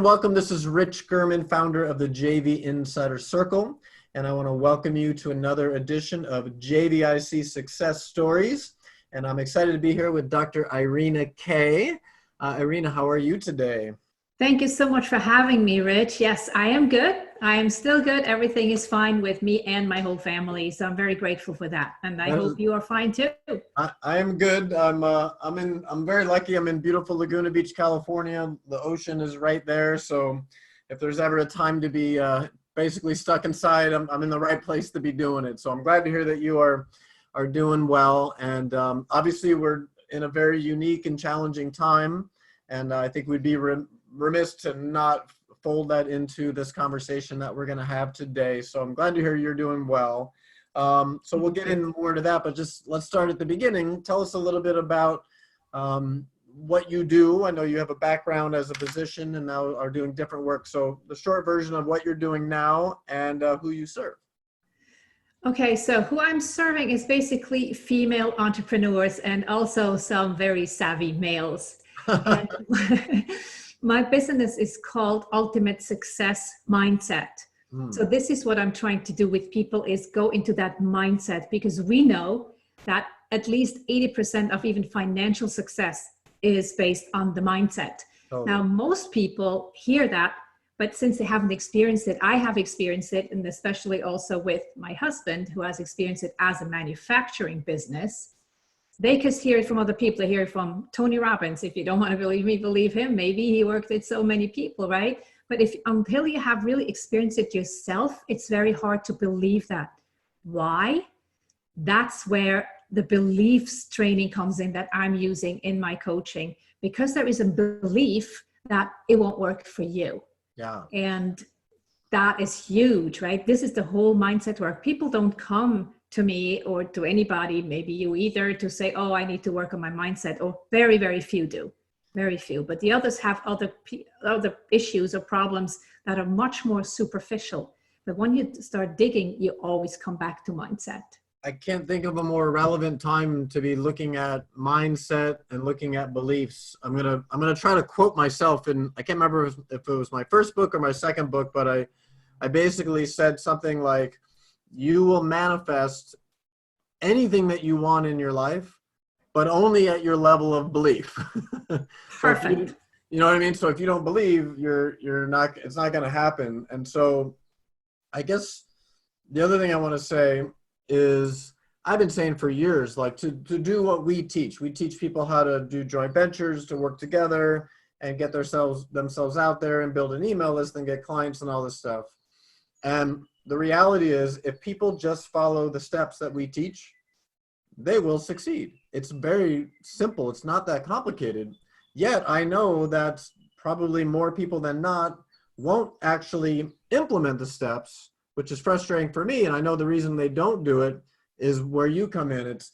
welcome. This is Rich Gurman, founder of the JV Insider Circle, and I want to welcome you to another edition of JVIC Success Stories. And I'm excited to be here with Dr. Irena Kyd. Irena, how are you today? Thank you so much for having me, Rich. Yes, I am good. I am still good. Everything is fine with me and my whole family. So I'm very grateful for that. And I hope you are fine too. I am good. I'm very lucky. I'm in beautiful Laguna Beach, California. The ocean is right there. So if there's ever a time to be basically stuck inside, I'm in the right place to be doing it. So I'm glad to hear that you are doing well. And obviously we're in a very unique and challenging time. And I think we'd be remiss to not fold that into this conversation that we're going to have today. So I'm glad to hear you're doing well. So we'll get in more to that, but just let's start at the beginning. Tell us a little bit about what you do. I know you have a background as a physician and now are doing different work. So the short version of what you're doing now and who you serve. Okay, so who I'm serving is basically female entrepreneurs and also some very savvy males. And my business is called Ultimate Success Mindset. So this is what I'm trying to do with people is go into that mindset, because we know that at least 80% of even financial success is based on the mindset. Now, most people hear that, but since they haven't experienced it, I have experienced it, and especially also with my husband, who has experienced it as a manufacturing business. They just hear it from other people. They hear it from Tony Robbins. If you don't want to believe me, believe him. Maybe he worked with so many people, right? But until you have really experienced it yourself, it's very hard to believe that. Why? That's where the beliefs training comes in that I'm using in my coaching, because there is a belief that it won't work for you. Yeah. And that is huge, right? This is the whole mindset work. People don't come to me or to anybody, maybe you either, to say, oh, I need to work on my mindset, or very, very few do, very few. But the others have other issues or problems that are much more superficial. But when you start digging, you always come back to mindset. I can't think of a more relevant time to be looking at mindset and looking at beliefs. I'm gonna try to quote myself, and I can't remember if it was my first book or my second book, but I basically said something like, you will manifest anything that you want in your life, but only at your level of belief. Perfect. You know what I mean? So if you don't believe, it's not going to happen. And so I guess the other thing I want to say is, I've been saying for years, like to do what we teach people how to do joint ventures, to work together and get themselves out there and build an email list and get clients and all this stuff. And the reality is, if people just follow the steps that we teach, they will succeed. It's very simple. It's not that complicated. Yet I know that probably more people than not won't actually implement the steps, which is frustrating for me. And I know the reason they don't do it is where you come in. It's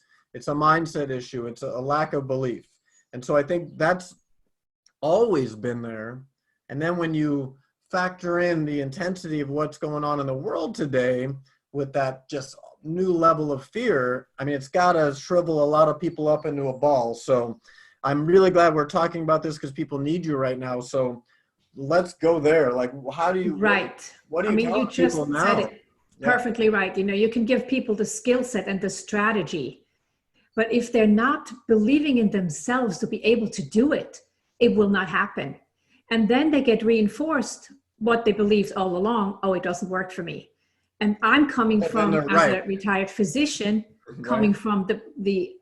a mindset issue. It's a lack of belief. And so I think that's always been there. And then when you factor in the intensity of what's going on in the world today with that just new level of fear, I mean, it's got to shrivel a lot of people up into a ball. So I'm really glad we're talking about this, because people need you right now. So let's go there. Like, how do you, right. What do you tell people now? Said it perfectly right. You know, you can give people the skill set and the strategy, but if they're not believing in themselves to be able to do it, it will not happen. And then they get reinforced what they believed all along. Oh, it doesn't work for me. And I'm coming from, as a retired physician, coming from the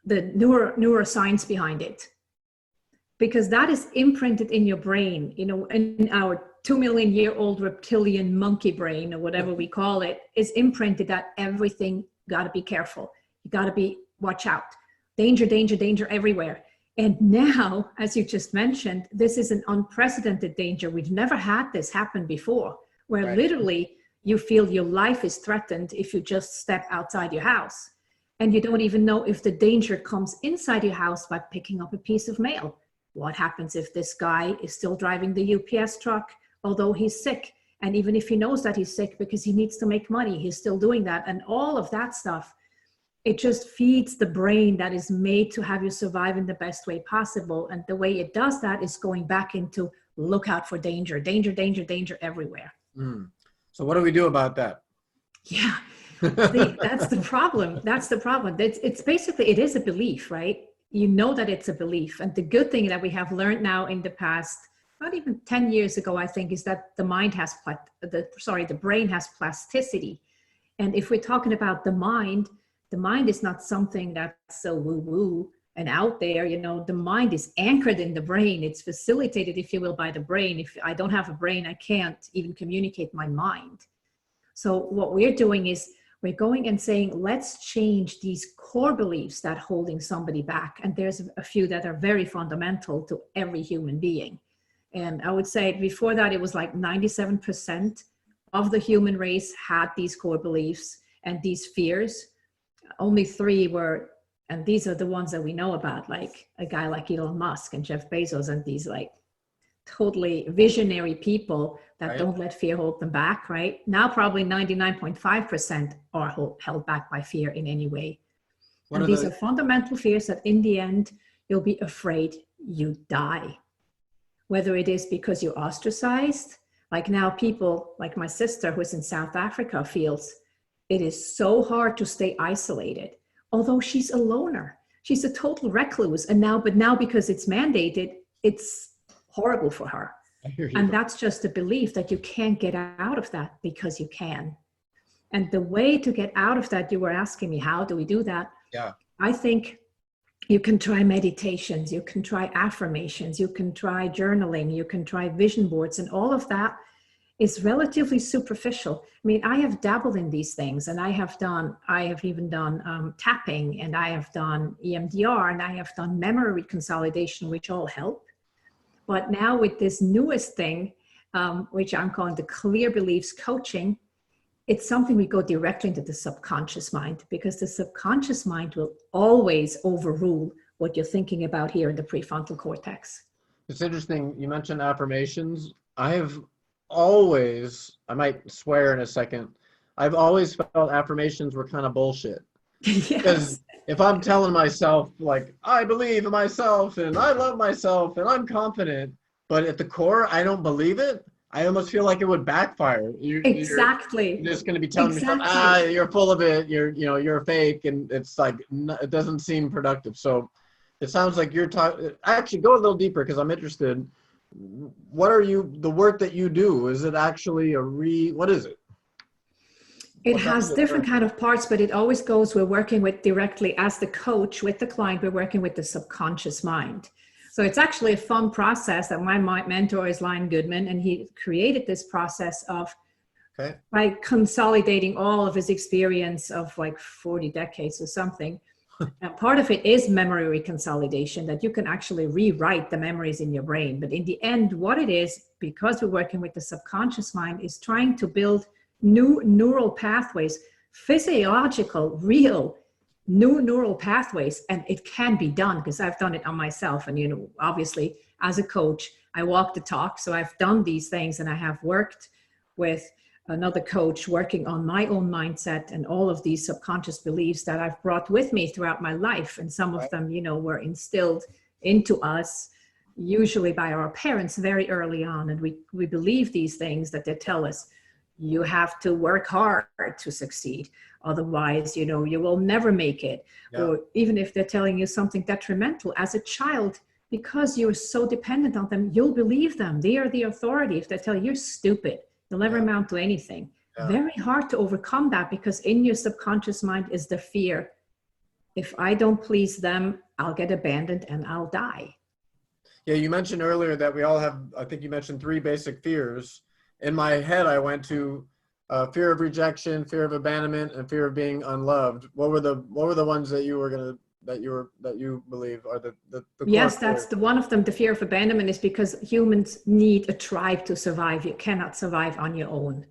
neuroscience behind it, because that is imprinted in your brain, you know, in our 2 million year old reptilian monkey brain, or whatever we call it, is imprinted that everything got to be careful. You got to watch out. Danger, danger, danger everywhere. And now, as you just mentioned, this is an unprecedented danger. We've never had this happen before, where literally you feel your life is threatened if you just step outside your house. And you don't even know if the danger comes inside your house by picking up a piece of mail. What happens if this guy is still driving the UPS truck, although he's sick? And even if he knows that he's sick because he needs to make money, he's still doing that. And all of that stuff, it just feeds the brain that is made to have you survive in the best way possible. And the way it does that is going back into look out for danger, danger, danger, danger everywhere. Mm. So what do we do about that? Yeah. See, that's the problem. That's the problem. It's basically, it is a belief, right? You know that it's a belief. And the good thing that we have learned now in the past, not even 10 years ago, I think, is that the brain has plasticity. And if we're talking about the mind is not something that's so woo-woo and out there. You know, the mind is anchored in the brain. It's facilitated, if you will, by the brain. If I don't have a brain, I can't even communicate my mind. So what we're doing is we're going and saying, let's change these core beliefs that holding somebody back. And there's a few that are very fundamental to every human being. And I would say before that, it was like 97% of the human race had these core beliefs and these fears. Only 3 were, and these are the ones that we know about, like a guy like Elon Musk and Jeff Bezos and these like totally visionary people that don't let fear hold them back, right? Now probably 99.5% are held back by fear in any way. And these are fundamental fears that in the end, you'll be afraid you die. Whether it is because you're ostracized, like now people like my sister who's in South Africa feels it is so hard to stay isolated, although she's a loner. She's a total recluse. And now because it's mandated, it's horrible for her. And that's just a belief that you can't get out of that because you can. And the way to get out of that, you were asking me, how do we do that? Yeah. I think you can try meditations, you can try affirmations, you can try journaling, you can try vision boards, and all of that is relatively superficial. I mean, I have dabbled in these things, and I have even done tapping, and I have done EMDR, and I have done memory consolidation, which all help. But now with this newest thing, which I'm calling the clear beliefs coaching, it's something we go directly into the subconscious mind, because the subconscious mind will always overrule what you're thinking about here in the prefrontal cortex. It's interesting. You mentioned affirmations. I might swear in a second, I've always felt affirmations were kind of bullshit. Yes. Because if I'm telling myself, like, I believe in myself and I love myself and I'm confident, but at the core, I don't believe it, I almost feel like it would backfire. Exactly. You're just going to be telling yourself, you're full of it. You're a fake. And it's like, it doesn't seem productive. So it sounds like you're talking, actually go a little deeper because I'm interested. What are the work that you do? Is it actually what is it? It has different kind of parts, but it always goes, we're working with directly as the coach with the client, we're working with the subconscious mind. So it's actually a fun process that my mentor is Lion Goodman, and he created this process of by consolidating all of his experience of like 40 decades or something. And part of it is memory reconsolidation, that you can actually rewrite the memories in your brain. But in the end, what it is, because we're working with the subconscious mind, is trying to build new neural pathways, physiological, real new neural pathways. And it can be done because I've done it on myself. And, obviously as a coach, I walk the talk. So I've done these things, and I have worked with another coach working on my own mindset and all of these subconscious beliefs that I've brought with me throughout my life. And some of them, were instilled into us, usually by our parents very early on. And we believe these things that they tell us. You have to work hard to succeed. Otherwise, you will never make it. Yeah. Or even if they're telling you something detrimental as a child, because you're so dependent on them, you'll believe them. They are the authority. If they tell you you're stupid, you'll never amount to anything. Yeah. Very hard to overcome that, because in your subconscious mind is the fear. If I don't please them, I'll get abandoned and I'll die. Yeah, you mentioned earlier that we all have, I think you mentioned 3 basic fears. In my head, I went to fear of rejection, fear of abandonment, and fear of being unloved. What were the ones that you believe are the yes, that's the one of them. The fear of abandonment is because humans need a tribe to survive. You cannot survive on your own.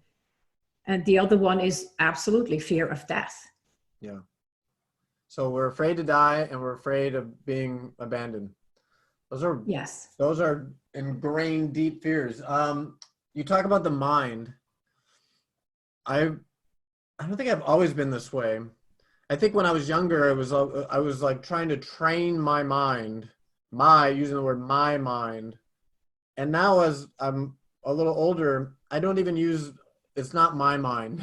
And the other one is absolutely fear of death. Yeah. So we're afraid to die, and we're afraid of being abandoned. Those are ingrained deep fears. You talk about the mind. I don't think I've always been this way. I think when I was younger, I was like trying to train my mind, using the word my mind, And now as I'm a little older, I don't even use, it's not my mind.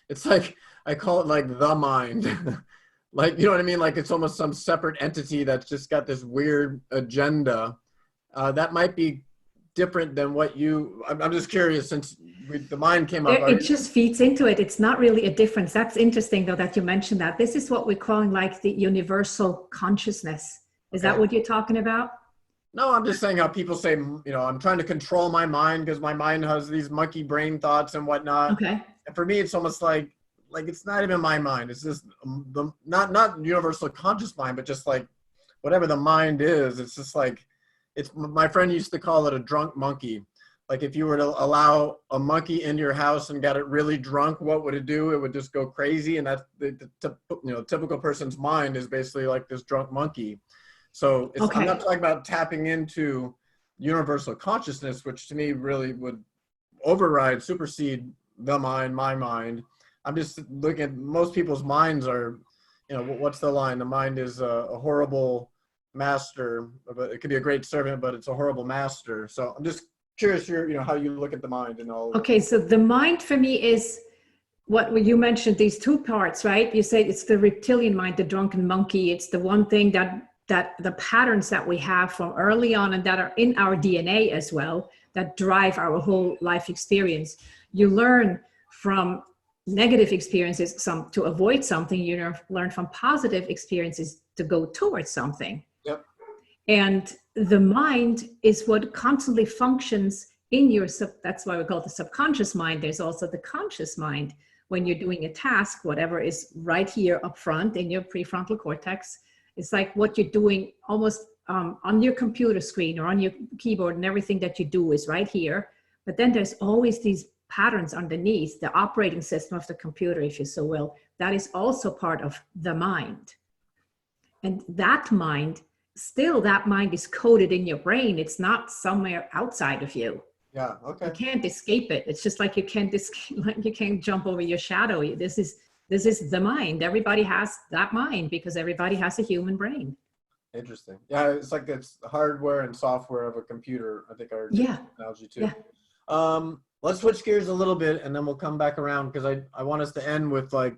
It's like, I call it like the mind. Like, you know what I mean? Like it's almost some separate entity that's just got this weird agenda. That might be different than what you, I'm just curious since the mind came up. It just feeds into it. It's not really a difference. That's interesting though that you mentioned that. This is what we're calling like the universal consciousness. Is that what you're talking about? No, I'm just saying how people say, you know, I'm trying to control my mind because my mind has these monkey brain thoughts and whatnot. Okay. And for me, it's almost like it's not even my mind. It's just the not universal conscious mind, but just like whatever the mind is. It's just like my friend used to call it a drunk monkey. Like if you were to allow a monkey into your house and got it really drunk, what would it do? It would just go crazy. And that's the typical person's mind is basically like this drunk monkey. So I'm not talking about tapping into universal consciousness, which to me really would supersede the mind, my mind. I'm just looking at most people's minds are, you know, what's the line? The mind is a horrible master, but it could be a great servant, but it's a horrible master. So I'm just curious, how you look at the mind and all. Okay, so the mind for me is what you mentioned, these two parts, right? You say it's the reptilian mind, the drunken monkey. It's the one thing that the patterns that we have from early on and that are in our DNA as well, that drive our whole life experience. You learn from negative experiences to avoid something. You learn from positive experiences to go towards something. Yep. And the mind is what constantly functions in your that's why we call it the subconscious mind. There's also the conscious mind. When you're doing a task, whatever is right here up front in your prefrontal cortex, it's like what you're doing almost on your computer screen or on your keyboard, and everything that you do is right here. But then there's always these patterns underneath, the operating system of the computer, if you so will, that is also part of the mind. And that mind is coded in your brain. It's not somewhere outside of you. Yeah, okay. You can't escape it. It's just like you can't jump over your shadow. This is the mind. Everybody has that mind because everybody has a human brain. Interesting. Yeah, it's like it's hardware and software of a computer, I think, are analogy too. Yeah. Let's switch gears a little bit and then we'll come back around because I want us to end with like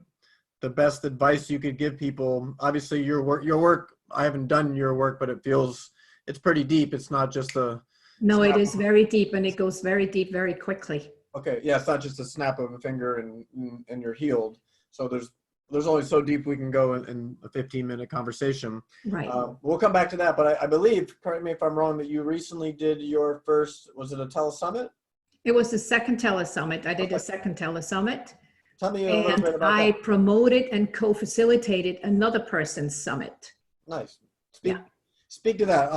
the best advice you could give people. Obviously your work, I haven't done your work, but it's pretty deep. It's not just No, it is very deep and it goes very deep very quickly. Okay. Yeah. It's not just a snap of a finger and you're healed. So there's only so deep we can go in a 15-minute conversation. Right. We'll come back to that, but I believe, correct me if I'm wrong, that you recently did your first, was it a telesummit? It was the second telesummit. I did a second telesummit. Tell me a little bit about I that. promoted and co-facilitated another person's summit. Nice. Speak to that.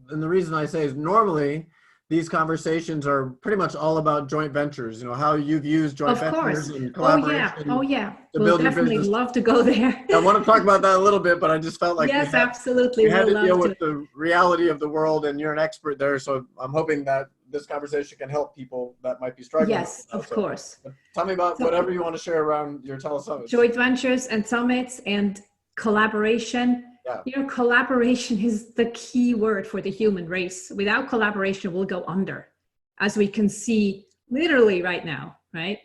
And the reason I say is normally these conversations are pretty much all about joint ventures, how you've used joint ventures and collaboration. Oh yeah. To We'll build your definitely business. love to go there. I want to talk about that a little bit, but I just felt like yes, absolutely. we had to deal with the reality of the world, and you're an expert there. So I'm hoping that this conversation can help people that might be struggling. Yes, of course. Tell me about whatever you want to share around your telesummits. Joint ventures and summits and collaboration. Yeah. Collaboration is the key word for the human race. Without collaboration, we'll go under, as we can see literally right now, right?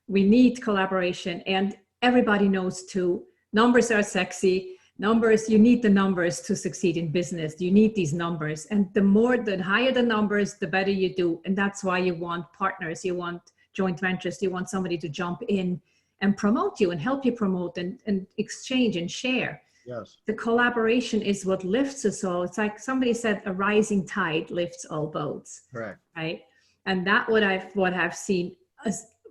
We need collaboration, and everybody knows too, numbers are sexy. You need the numbers to succeed in business. You need these numbers. And the higher the numbers, the better you do. And that's why you want partners, you want joint ventures, you want somebody to jump in and promote you and help you promote and exchange and share. Yes. The collaboration is what lifts us all. It's like somebody said, a rising tide lifts all boats. Correct. Right. And that what I've seen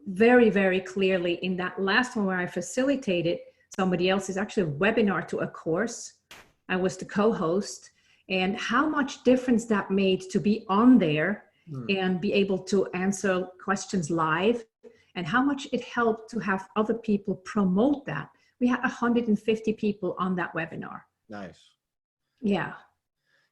very, very clearly in that last one where I facilitated somebody else's actually webinar to a course. I was the co-host, and how much difference that made to be on there and be able to answer questions live, and how much it helped to have other people promote that. We had 150 people on that webinar. Nice. Yeah.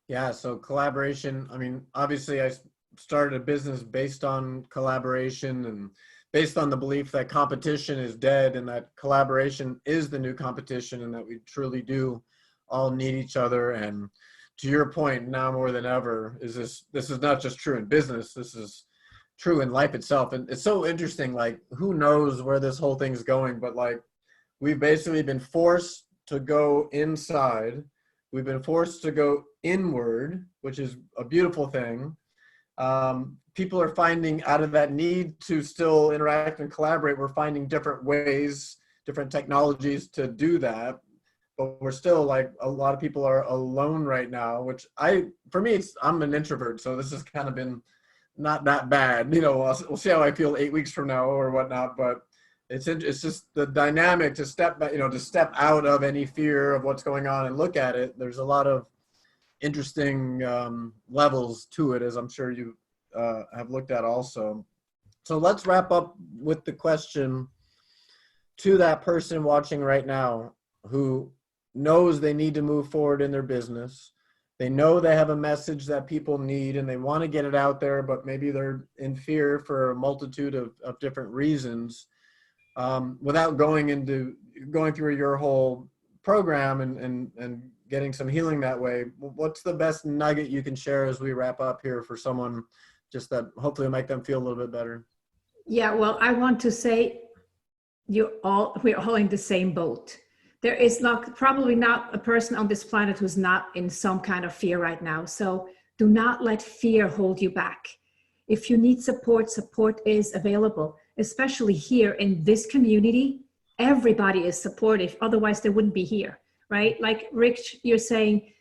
Yeah. So collaboration, I mean, obviously I started a business based on collaboration and based on the belief that competition is dead and that collaboration is the new competition and that we truly do all need each other. And to your point, now more than ever, is this is not just true in business, this is true in life itself. And it's so interesting, like, who knows where this whole thing's going, but like, we've basically been forced to go inside. We've been forced to go inward, which is a beautiful thing. People are finding, out of that need to still interact and collaborate, we're finding different ways, different technologies to do that. But we're still, like, a lot of people are alone right now, which for me, I'm an introvert, so this has kind of been not that bad. You know, we'll see how I feel 8 weeks from now or whatnot, but it's just the dynamic to step back, you know, to step out of any fear of what's going on and look at it. There's a lot of interesting levels to it, as I'm sure you have looked at also. So let's wrap up with the question to that person watching right now who knows they need to move forward in their business. They know they have a message that people need and they want to get it out there, but maybe they're in fear for a multitude of different reasons. Without going through your whole program and getting some healing that way, what's the best nugget you can share as we wrap up here for someone, just that hopefully will make them feel a little bit better? Yeah, well, I want to say we're all in the same boat. There is probably not a person on this planet who's not in some kind of fear right now. So do not let fear hold you back. If you need support, support is available, especially here in this community. Everybody is supportive, otherwise they wouldn't be here, right? Like Rich, you're saying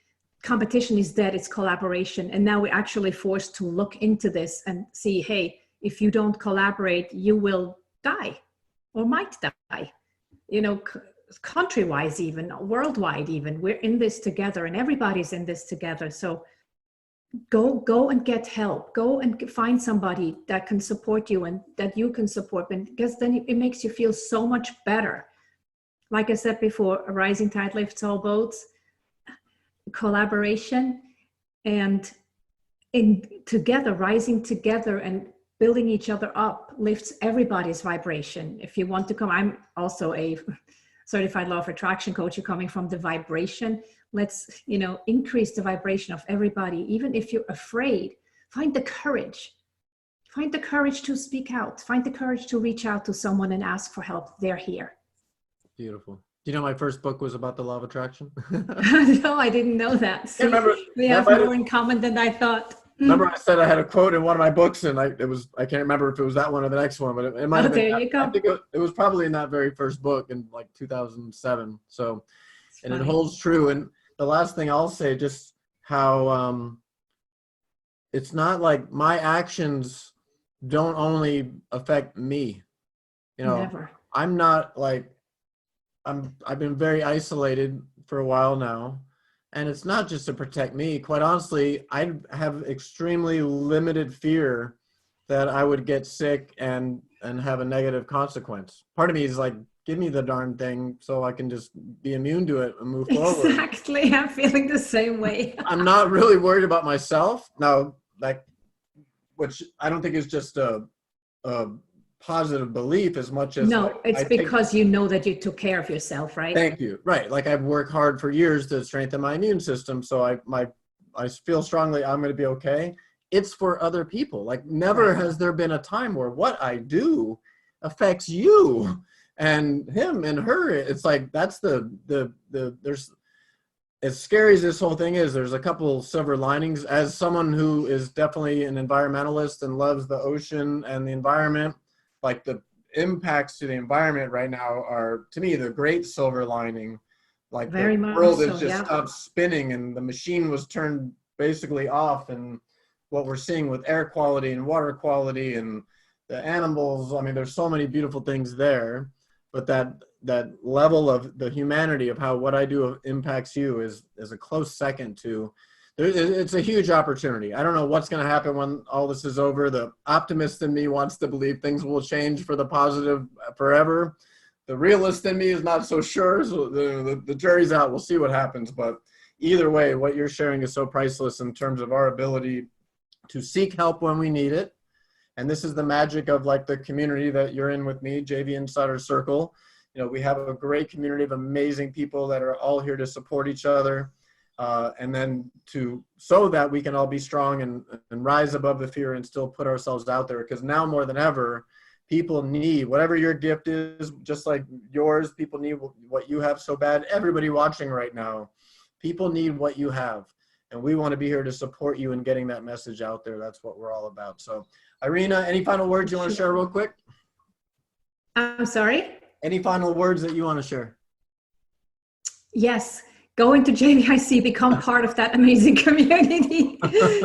competition is dead, it's collaboration. And now we're actually forced to look into this and see, hey, if you don't collaborate, you will die or might die, you know, country-wise, even worldwide, even we're in this together and everybody's in this together. So go and get help. Go and find somebody that can support you and that you can support, because then it makes you feel so much better. Like I said before, a rising tide lifts all boats, collaboration, and rising together and building each other up lifts everybody's vibration. If you want to come, I'm also a certified law of attraction coach. You're coming from the vibration. Let's, you know, increase the vibration of everybody. Even if you're afraid, find the courage. Find the courage to speak out. Find the courage to reach out to someone and ask for help. They're here. Beautiful. Do you know my first book was about the law of attraction? No, I didn't know that. See, we have more in common than I thought. Remember I said I had a quote in one of my books, and I can't remember if it was that one or the next one, but it might have been. There you go. I think it was probably in that very first book in like 2007. So, and it holds true. And the last thing I'll say, just how it's not like my actions don't only affect me. You know, Never. I'm not like I've been very isolated for a while now. And it's not just to protect me. Quite honestly, I have extremely limited fear that I would get sick and have a negative consequence. Part of me is like, give me the darn thing so I can just be immune to it and move forward. Exactly. I'm feeling the same way. I'm not really worried about myself. Now, like, which I don't think is just a positive belief as much as it's because you know that you took care of yourself, right? Thank you. Right. Like I've worked hard for years to strengthen my immune system. So I feel strongly I'm going to be okay. It's for other people. Like never has there been a time where what I do affects you and him and her. It's like, that's there's, as scary as this whole thing is, there's a couple silver linings. As someone who is definitely an environmentalist and loves the ocean and the environment, like the impacts to the environment right now are, to me, the great silver lining. Like the world has just stopped spinning and the machine was turned basically off, and what we're seeing with air quality and water quality and the animals, I mean, there's so many beautiful things there, but that level of the humanity of how what I do impacts you is a close second to. It's a huge opportunity. I don't know what's going to happen when all this is over. The optimist in me wants to believe things will change for the positive forever. The realist in me is not so sure. So the jury's out. We'll see what happens. But either way, what you're sharing is so priceless in terms of our ability to seek help when we need it. And this is the magic of like the community that you're in with me, JV Insider Circle. You know, we have a great community of amazing people that are all here to support each other. and then so that we can all be strong and rise above the fear and still put ourselves out there. Because now more than ever, people need whatever your gift is, just like yours. People need what you have so bad. Everybody watching right now, people need what you have. And we want to be here to support you in getting that message out there. That's what we're all about. So, Irena, any final words you want to share real quick? I'm sorry? Any final words that you want to share? Yes. Go into JVIC, become part of that amazing community.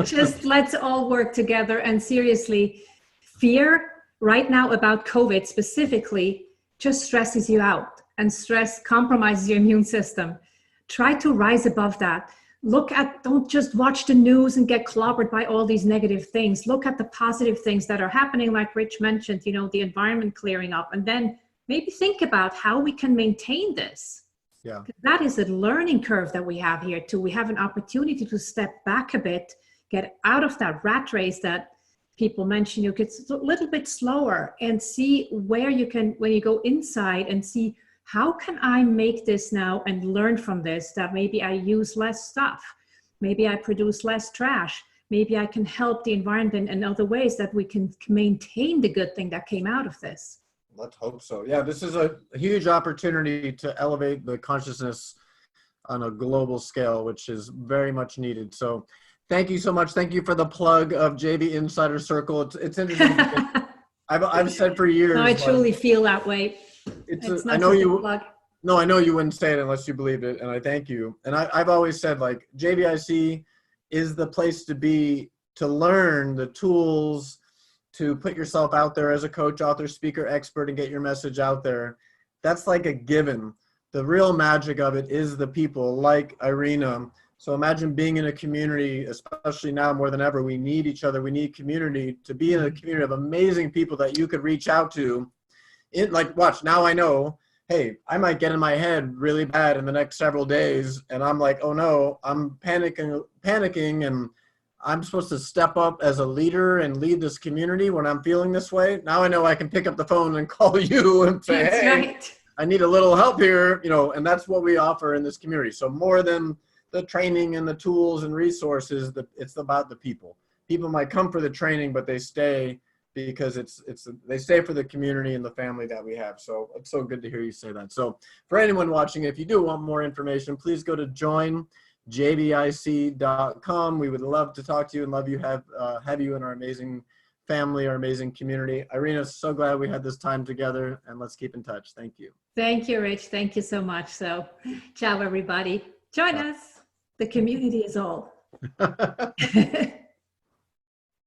Just let's all work together. And seriously, fear right now about COVID specifically just stresses you out, and stress compromises your immune system. Try to rise above that. Don't just watch the news and get clobbered by all these negative things. Look at the positive things that are happening, like Rich mentioned, the environment clearing up, and then maybe think about how we can maintain this. Yeah. That is a learning curve that we have here too. We have an opportunity to step back a bit, get out of that rat race that people mention. You get a little bit slower and see where you can, when you go inside and see, how can I make this now and learn from this, that maybe I use less stuff, maybe I produce less trash, maybe I can help the environment in other ways, that we can maintain the good thing that came out of this. Let's hope so. Yeah, this is a huge opportunity to elevate the consciousness on a global scale, which is very much needed. So thank you so much. Thank you for the plug of JV Insider Circle. It's interesting. I've said for years. No, I truly feel that way. It's not just a plug. No, I know you wouldn't say it unless you believed it, and I thank you. And I've always said, like, JVIC is the place to be, to learn the tools, to put yourself out there as a coach, author, speaker, expert, and get your message out there. That's like a given. The real magic of it is the people like Irena. So imagine being in a community, especially now more than ever, we need each other. We need community, to be in a community of amazing people that you could reach out to. Watch, now I know, hey, I might get in my head really bad in the next several days, and I'm like, oh no, I'm panicking, and I'm supposed to step up as a leader and lead this community when I'm feeling this way. Now I know I can pick up the phone and call you and say, That's hey, right. I need a little help here, and that's what we offer in this community. So more than the training and the tools and resources, it's about the people. People might come for the training, but they stay because they stay for the community and the family that we have. So it's so good to hear you say that. So for anyone watching, if you do want more information, please go to joinjvic.com. We would love to talk to you and love you, have you in our amazing family, our amazing community. Irena, so glad we had this time together, and let's keep in touch. Thank you. Thank you, Rich. Thank you so much. So ciao, everybody. Join us. The community is all.